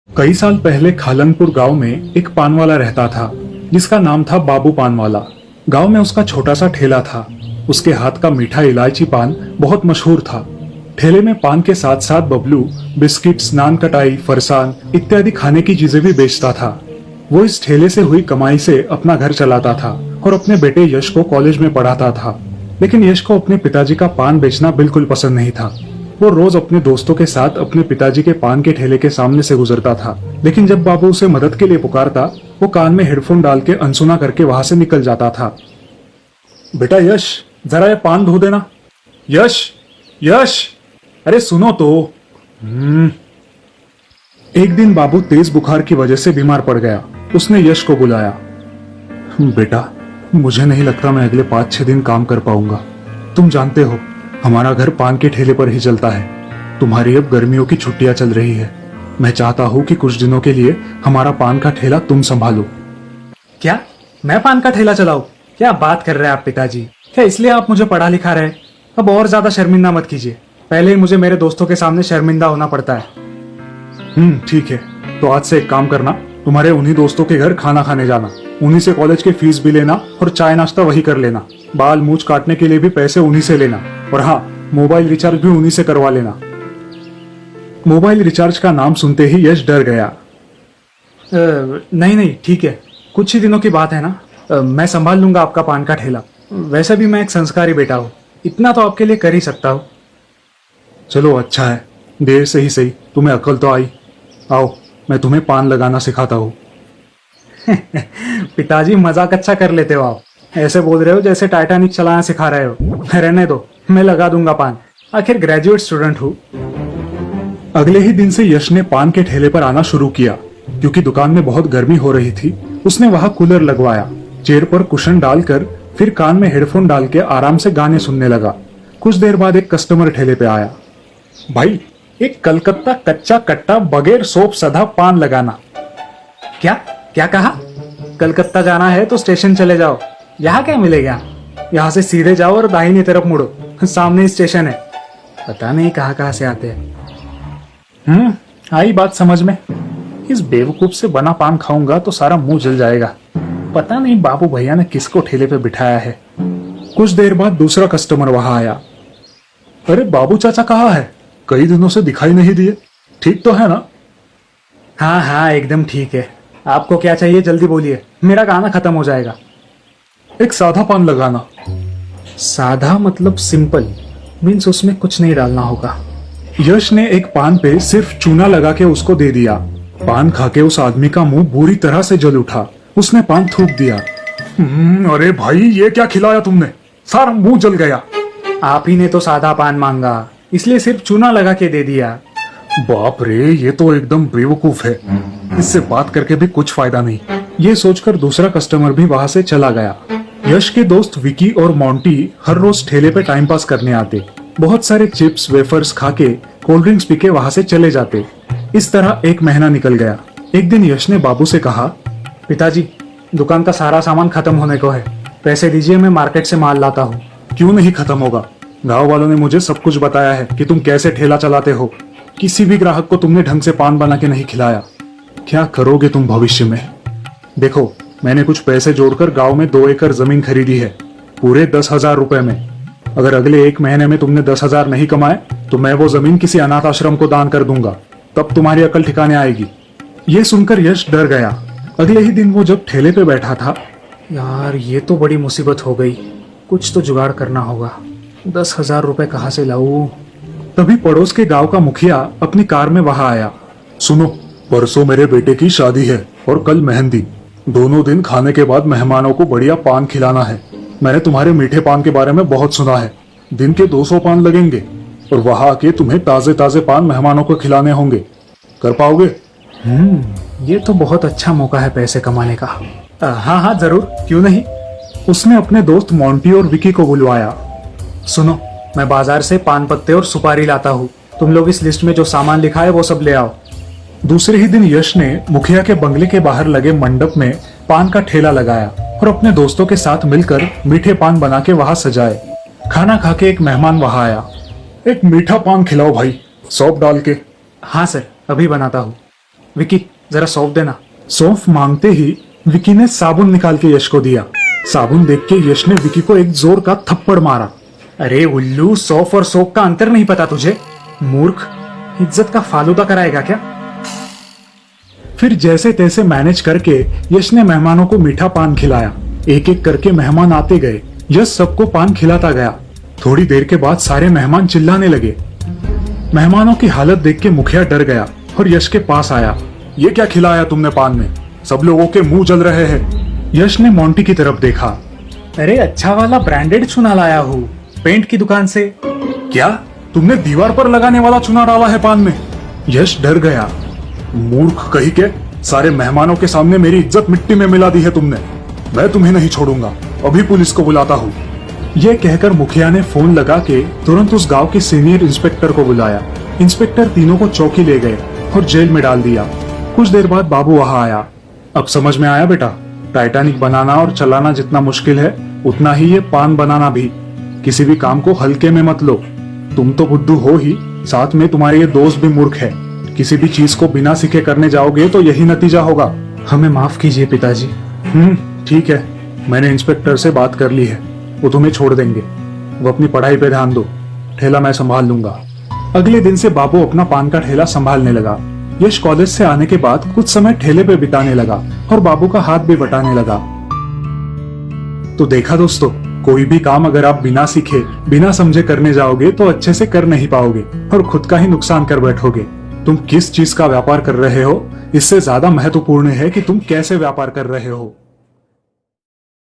कई साल पहले खालनपुर गांव में एक पान वाला रहता था जिसका नाम था बाबू पान वाला। गांव में उसका छोटा सा ठेला था। उसके हाथ का मीठा इलायची पान बहुत मशहूर था। ठेले में पान के साथ साथ बबलू, बिस्किट्स, नान कटाई, फरसान इत्यादि खाने की चीजें भी बेचता था। वो इस ठेले से हुई कमाई से अपना घर चलाता था और अपने बेटे यश को कॉलेज में पढ़ाता था। लेकिन यश को अपने पिताजी का पान बेचना बिल्कुल पसंद नहीं था। वो रोज अपने दोस्तों के साथ अपने पिताजी के पान के ठेले के सामने से गुजरता था। लेकिन जब बाबू उसे मदद के लिए पुकारता, वो कान में हेडफोन डाल के अनसुना करके वहां से निकल जाता था। बेटा यश, जरा ये पान धो देना। यश, यश, अरे सुनो तो। एक दिन बाबू तेज बुखार की वजह से बीमार पड़ गया। उसने यश को बुलाया। बेटा, मुझे नहीं लगता मैं अगले 5-6 दिन काम कर पाऊंगा। तुम जानते हो हमारा घर पान के ठेले पर ही चलता है। तुम्हारी अब गर्मियों की छुट्टियां चल रही है। मैं चाहता हूँ कि कुछ दिनों के लिए हमारा पान का ठेला तुम संभालो। क्या मैं पान का ठेला चलाऊं? क्या बात कर रहे हैं आप पिताजी? क्या इसलिए आप मुझे पढ़ा लिखा रहे? अब और ज्यादा शर्मिंदा मत कीजिए। पहले ही मुझे मेरे दोस्तों के सामने शर्मिंदा होना पड़ता है। ठीक है, तो आज से एक काम करना, तुम्हारे उन्हीं दोस्तों के घर खाना खाने जाना, उन्हीं से कॉलेज की फीस भी लेना और चाय नाश्ता वही कर लेना। बाल मूछ काटने के लिए भी पैसे उन्हीं से लेना, और हाँ, मोबाइल रिचार्ज भी उन्हीं से करवा लेना। मोबाइल रिचार्ज का नाम सुनते ही यश डर गया। नहीं नहीं, ठीक है, कुछ ही दिनों की बात है ना। मैं संभाल लूंगा आपका पान का ठेला। वैसे भी मैं एक संस्कारी बेटा हूँ, इतना तो आपके लिए कर ही सकता हूँ। चलो अच्छा है, देर से ही सही तुम्हें अकल तो आई। आओ, मैं तुम्हें पान लगाना सिखाता हूँ। पिताजी मजाक अच्छा कर लेते हो आप। ऐसे बोल रहे हो जैसे टाइटैनिक चलाना सिखा रहे हो। रहने दो, मैं लगा दूंगा पान, आखिर ग्रेजुएट स्टूडेंट हूँ। अगले ही दिन से यश ने पान के ठेले पर आना शुरू किया। क्योंकि दुकान में बहुत गर्मी हो रही थी, उसने वहां कूलर लगवाया, चेयर पर कुशन डालकर फिर कान में हेडफोन डाल के आराम से गाने सुनने लगा। कुछ देर बाद एक कस्टमर ठेले पे आया। भाई, एक कलकत्ता कच्चा कट्टा बगैर सोप सधा पान लगाना। क्या क्या कहा? कलकत्ता जाना है तो स्टेशन चले जाओ। यहाँ क्या मिलेगा? यहाँ से सीधे जाओ और दाहिनी तरफ मुड़ो, सामने ही स्टेशन है। पता नहीं कहाँ कहाँ से आते हैं। आई बात समझ में। इस बेवकूफ से बना पान खाऊंगा तो सारा मुंह जल जाएगा। पता नहीं बाबू भैया ने किसको ठेले पे बिठाया है। कुछ देर बाद दूसरा कस्टमर वहां आया। अरे बाबू चाचा कहाँ है? कई दिनों से दिखाई नहीं दिए। ठीक तो है ना? हाँ हाँ, एकदम ठीक है। आपको क्या चाहिए जल्दी बोलिए, मेरा गाना खत्म हो जाएगा। एक साधा पान लगाना। साधा मतलब सिंपल? मीन्स उसमें कुछ नहीं डालना होगा? यश ने एक पान पे सिर्फ चूना लगा के उसको दे दिया। पान खा के उस आदमी का मुंह बुरी तरह से जल उठा। उसने पान थूक दिया। अरे भाई, ये क्या खिलाया तुमने? सारा मुंह जल गया। आप ही ने तो सादा पान मांगा, इसलिए सिर्फ चूना लगा के दे दिया। बाप रे, ये तो एकदम बेवकूफ है। इससे बात करके भी कुछ फायदा नहीं। ये सोचकर दूसरा कस्टमर भी वहां से चला गया। यश के दोस्त विकी और मोंटी हर रोज ठेले पे टाइम पास करने आते। बहुत सारे चिप्स, वेफर्स खा के, कोल्ड ड्रिंक्स पी के वहां से चले जाते। इस तरह एक महीना निकल गया। एक दिन यश ने बाबू से कहा, पिताजी, दुकान का सारा सामान खत्म होने को है, पैसे दीजिए, मैं मार्केट से माल लाता हूँ। क्यों नहीं खत्म होगा? गांव वालों ने मुझे सब कुछ बताया है कि तुम कैसे ठेला चलाते हो। किसी भी ग्राहक को तुमने ढंग से पान बना के नहीं खिलाया। क्या करोगे तुम भविष्य में? देखो, मैंने कुछ पैसे जोड़कर गांव में 2 एकड़ जमीन खरीदी है, पूरे 10,000 रुपए में। अगर अगले 1 महीने में तुमने 10,000 नहीं कमाए तो मैं वो जमीन किसी अनाथ आश्रम को दान कर दूंगा। तब तुम्हारी अकल ठिकाने आएगी। ये सुनकर यश डर गया। अगले ही दिन वो जब ठेले पे बैठा था, यार ये तो बड़ी मुसीबत हो गई। कुछ तो जुगाड़ करना होगा। 10,000 रुपए कहाँ से लाऊं? तभी पड़ोस के गांव का मुखिया अपनी कार में वहां आया। सुनो, परसों मेरे बेटे की शादी है और कल मेहंदी। दोनों दिन खाने के बाद मेहमानों को बढ़िया पान खिलाना है। मैंने तुम्हारे मीठे पान के बारे में बहुत सुना है। दिन के 200 पान लगेंगे और वहां आके तुम्हें ताजे ताजे पान मेहमानों को खिलाने होंगे। कर पाओगे? ये तो बहुत अच्छा मौका है पैसे कमाने का। हाँ हाँ, जरूर, क्यों नहीं। उसने अपने दोस्त मोंटी और विकी को बुलवाया। सुनो, मैं बाजार से पान पत्ते और सुपारी लाता हूँ। तुम लोग इस लिस्ट में जो सामान लिखा है वो सब ले आओ। दूसरे ही दिन यश ने मुखिया के बंगले के बाहर लगे मंडप में पान का ठेला लगाया और अपने दोस्तों के साथ मिलकर मीठे पान बना के वहां सजाए। खाना खा के एक मेहमान वहां आया। एक मीठा पान खिलाओ भाई, सौंफ डाल के। हाँ सर, अभी बनाता हूँ। विकी जरा सौंफ देना। सौंफ मांगते ही विकी ने साबुन निकाल के यश को दिया। साबुन देख के यश ने विकी को एक जोर का थप्पड़ मारा। अरे उल्लू, सौंफ और सोप का अंतर नहीं पता तुझे? मूर्ख, इज्जत का फालूदा कराएगा क्या? फिर जैसे तैसे मैनेज करके यश ने मेहमानों को मीठा पान खिलाया। एक एक करके मेहमान आते गए। यश सबको पान खिलाता गया। थोड़ी देर के बाद सारे मेहमान चिल्लाने लगे। मेहमानों की हालत देख के मुखिया डर गया और यश के पास आया। ये क्या खिलाया तुमने पान में? सब लोगों के मुंह जल रहे हैं। यश ने मोंटी की तरफ देखा। अरे अच्छा वाला ब्रांडेड चूना लाया हूँ, पेंट की दुकान से। क्या तुमने दीवार पर लगाने वाला चूना डाला है पान में? यश डर गया। मूर्ख कहीं के, सारे मेहमानों के सामने मेरी इज्जत मिट्टी में मिला दी है तुमने। मैं तुम्हें नहीं छोड़ूंगा, अभी पुलिस को बुलाता हूँ। यह कहकर मुखिया ने फोन लगा के तुरंत उस गांव के सीनियर इंस्पेक्टर को बुलाया। इंस्पेक्टर तीनों को चौकी ले गए और जेल में डाल दिया। कुछ देर बाद बाबू वहां आया। अब समझ में आया बेटा, टाइटैनिक बनाना और चलाना जितना मुश्किल है उतना ही ये पान बनाना भी। किसी भी काम को हल्के में मत लो। तुम तो बुद्धू हो ही, साथ में तुम्हारे ये दोस्त भी मूर्ख है। किसी भी चीज को बिना सीखे करने जाओगे तो यही नतीजा होगा। हमें माफ कीजिए पिताजी। ठीक है, मैंने इंस्पेक्टर से बात कर ली है, वो तुम्हें छोड़ देंगे। वो अपनी पढ़ाई पे ध्यान दो, ठेला मैं संभाल लूंगा। अगले दिन से बाबू अपना पान का ठेला संभालने लगा। यश कॉलेज से आने के बाद कुछ समय ठेले पे बिताने लगा और बाबू का हाथ भी बटाने लगा। तो देखा दोस्तों, कोई भी काम अगर आप बिना सीखे, बिना समझे करने जाओगे तो अच्छे से कर नहीं पाओगे और खुद का ही नुकसान कर बैठोगे। तुम किस चीज का व्यापार कर रहे हो, इससे ज्यादा महत्वपूर्ण है कि तुम कैसे व्यापार कर रहे हो।